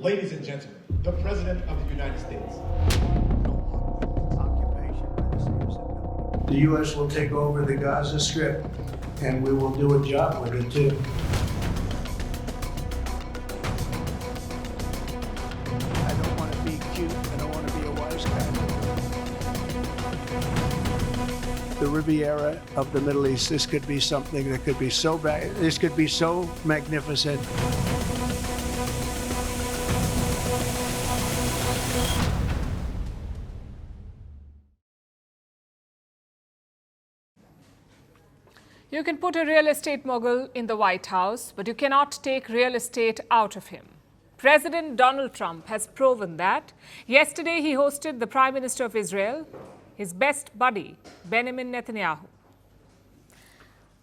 Ladies and gentlemen, the President of the United States. The U.S. will take over the Gaza Strip, and we will do a job with it, too. I don't want to be cute. I don't want to be a wise guy. The Riviera of the Middle East, this could be something that could be so bad. This could be so magnificent. You can put a real estate mogul in the White House, but you cannot take real estate out of him. President Donald Trump has proven that. Yesterday, he hosted the Prime Minister of Israel, his best buddy, Benjamin Netanyahu.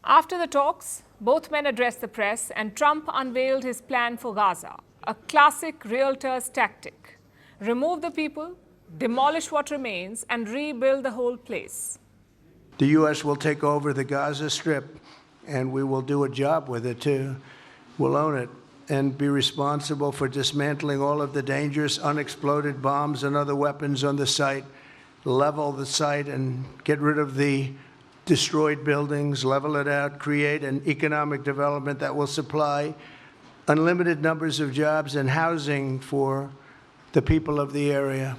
After the talks, both men addressed the press, and Trump unveiled his plan for Gaza, a classic realtor's tactic. Remove the people, demolish what remains, and rebuild the whole place. The U.S. will take over the Gaza Strip, and we will do a job with it, too. We'll own it and be responsible for dismantling all of the dangerous unexploded bombs and other weapons on the site, level the site and get rid of the destroyed buildings, level it out, create an economic development that will supply unlimited numbers of jobs and housing for the people of the area.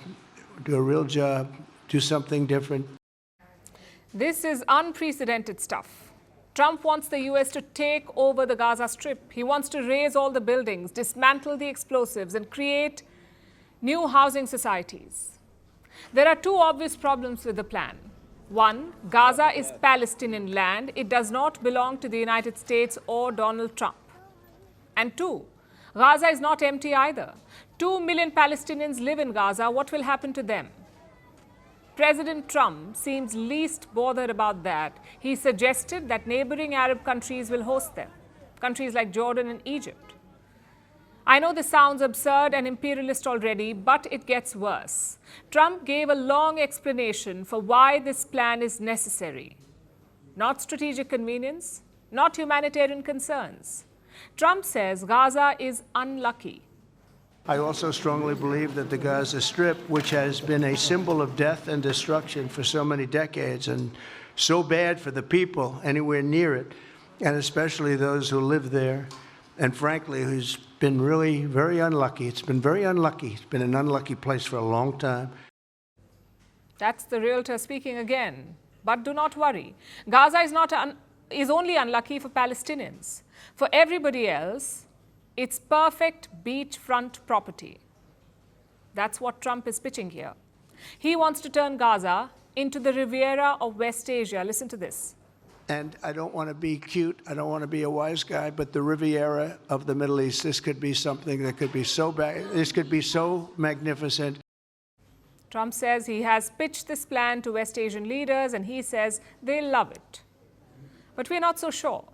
Do a real job, do something different. This is unprecedented stuff. Trump wants the U.S. to take over the Gaza Strip. He wants to raze all the buildings, dismantle the explosives, and create new housing societies. There are two obvious problems with the plan. One, Gaza is Palestinian land. It does not belong to the United States or Donald Trump. And two, Gaza is not empty either. 2 million Palestinians live in Gaza. What will happen to them? President Trump seems least bothered about that. He suggested that neighboring Arab countries will host them, countries like Jordan and Egypt. I know this sounds absurd and imperialist already, but it gets worse. Trump gave a long explanation for why this plan is necessary. Not strategic convenience, not humanitarian concerns. Trump says Gaza is unlucky. I also strongly believe that the Gaza Strip, which has been a symbol of death and destruction for so many decades and so bad for the people anywhere near it, and especially those who live there, and frankly, who's been really very unlucky. It's been very unlucky. It's been an unlucky place for a long time. That's the realtor speaking again. But do not worry. Gaza is only unlucky for Palestinians. For everybody else, it's perfect beachfront property. That's what Trump is pitching here. He wants to turn Gaza into the Riviera of West Asia. Listen to this. And I don't want to be cute. I don't want to be a wise guy, but the Riviera of the Middle East, this could be something that could be so bad. This could be so magnificent. Trump says he has pitched this plan to West Asian leaders, and he says they'll love it. But we're not so sure.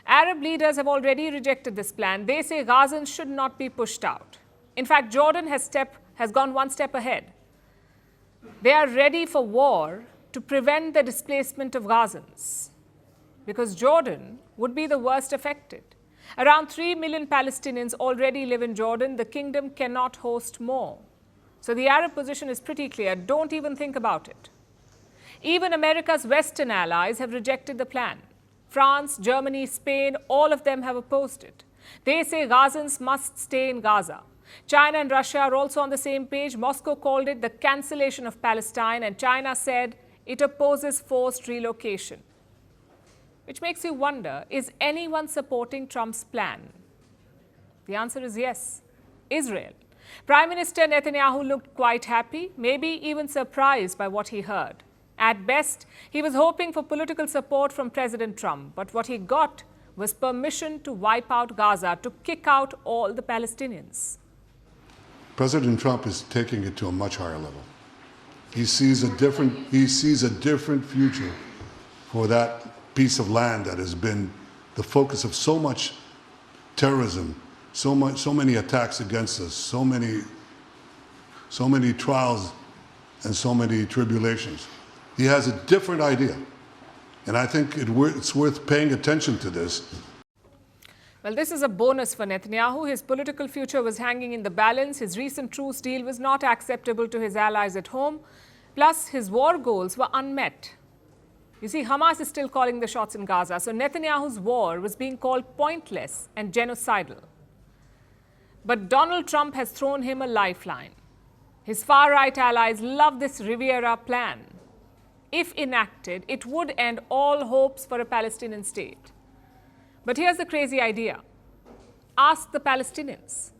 Arab leaders have already rejected this plan. They say Gazans should not be pushed out. In fact, Jordan has gone one step ahead. They are ready for war to prevent the displacement of Gazans, because Jordan would be the worst affected. Around 3 million Palestinians already live in Jordan. The kingdom cannot host more. So the Arab position is pretty clear. Don't even think about it. Even America's Western allies have rejected the plan. France, Germany, Spain, all of them have opposed it. They say Gazans must stay in Gaza. China and Russia are also on the same page. Moscow called it the cancellation of Palestine, and China said it opposes forced relocation. Which makes you wonder, is anyone supporting Trump's plan? The answer is yes, Israel. Prime Minister Netanyahu looked quite happy, maybe even surprised by what he heard. At best, he was hoping for political support from President Trump, but what he got was permission to wipe out Gaza, to kick out all the Palestinians. President Trump is taking it to a much higher level. He sees a different future for that piece of land that has been the focus of so much terrorism, so many attacks against us, so many trials and so many tribulations. He has a different idea, and I think it's worth paying attention to this. Well, this is a bonus for Netanyahu. His political future was hanging in the balance. His recent truce deal was not acceptable to his allies at home. Plus, his war goals were unmet. You see, Hamas is still calling the shots in Gaza, so Netanyahu's war was being called pointless and genocidal. But Donald Trump has thrown him a lifeline. His far-right allies love this Riviera plan. If enacted, it would end all hopes for a Palestinian state. But here's the crazy idea. Ask the Palestinians.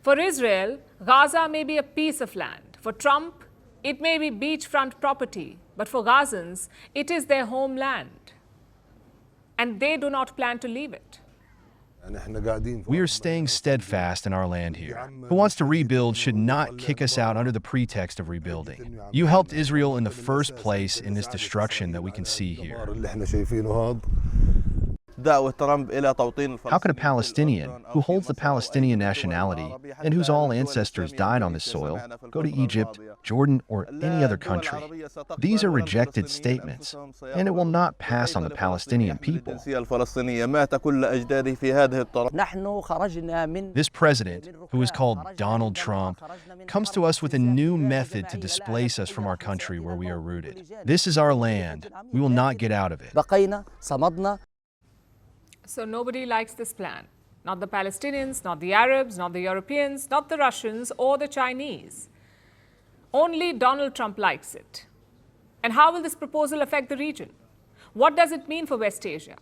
For Israel, Gaza may be a piece of land. For Trump, it may be beachfront property. But for Gazans, it is their homeland. And they do not plan to leave it. We are staying steadfast in our land here. Who wants to rebuild should not kick us out under the pretext of rebuilding. You helped Israel in the first place in this destruction that we can see here. How could a Palestinian who holds the Palestinian nationality and whose all ancestors died on this soil go to Egypt, Jordan, or any other country? These are rejected statements, and it will not pass on the Palestinian people. This president, who is called Donald Trump, comes to us with a new method to displace us from our country where we are rooted. This is our land. We will not get out of it. So nobody likes this plan. Not the Palestinians, not the Arabs, not the Europeans, not the Russians or the Chinese. Only Donald Trump likes it. And how will this proposal affect the region? What does it mean for West Asia?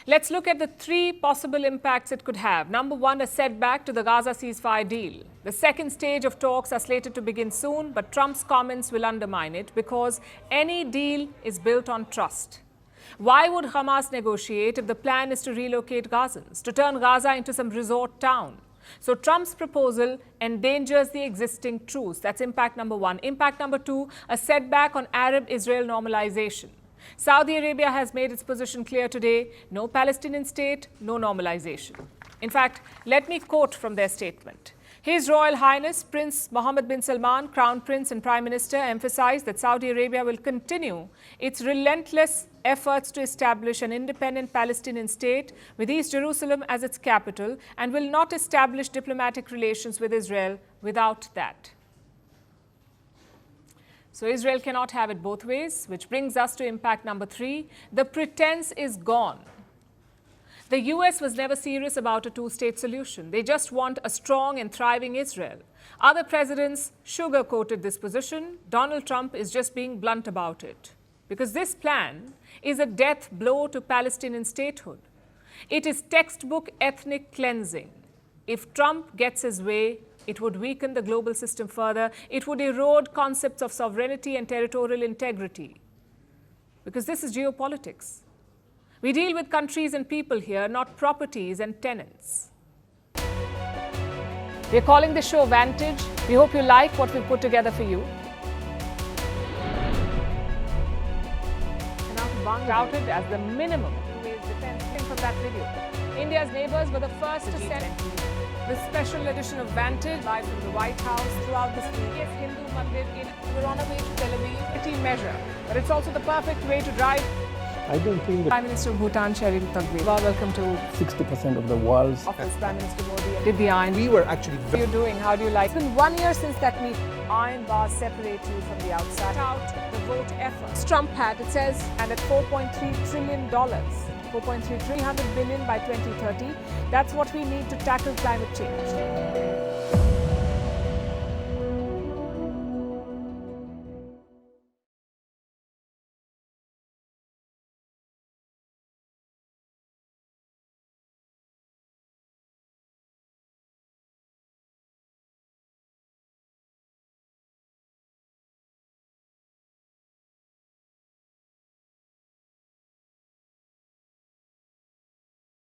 Let's look at the three possible impacts it could have. Number one, a setback to the Gaza ceasefire deal. The second stage of talks are slated to begin soon, but Trump's comments will undermine it because any deal is built on trust. Why would Hamas negotiate if the plan is to relocate Gazans, to turn Gaza into some resort town? So Trump's proposal endangers the existing truce. That's impact number one. Impact number two, a setback on Arab-Israel normalization. Saudi Arabia has made its position clear today. No Palestinian state, no normalization. In fact, let me quote from their statement. His Royal Highness Prince Mohammed bin Salman, Crown Prince and Prime Minister, emphasized that Saudi Arabia will continue its relentless efforts to establish an independent Palestinian state with East Jerusalem as its capital and will not establish diplomatic relations with Israel without that. So Israel cannot have it both ways, which brings us to impact number three. The pretense is gone. The US was never serious about a two-state solution. They just want a strong and thriving Israel. Other presidents sugar-coated this position. Donald Trump is just being blunt about it. Because this plan is a death blow to Palestinian statehood. It is textbook ethnic cleansing. If Trump gets his way, it would weaken the global system further. It would erode concepts of sovereignty and territorial integrity. Because this is geopolitics. We deal with countries and people here, not properties and tenants. We're calling the show Vantage. We hope you like what we've put together for you. Touted as the minimum two-ways defense from that video. India's neighbors were the first to send the special edition of Vantage live from the White House throughout this week. Yes, Hindu Mandir we're on our way to Tel Aviv. Pretty measure, but it's also the perfect way to drive. I don't think that Prime Minister of Bhutan, Sherin Tagwe. Welcome to 60% of the world's office. Prime Minister Modi did the iron. We were actually How are you doing? How do you like? It's been 1 year since that meeting. Iron bars separate you from the outside. Out the vote effort. Trump had, it says, and at $4.3 trillion. 300 billion by 2030. That's what we need to tackle climate change.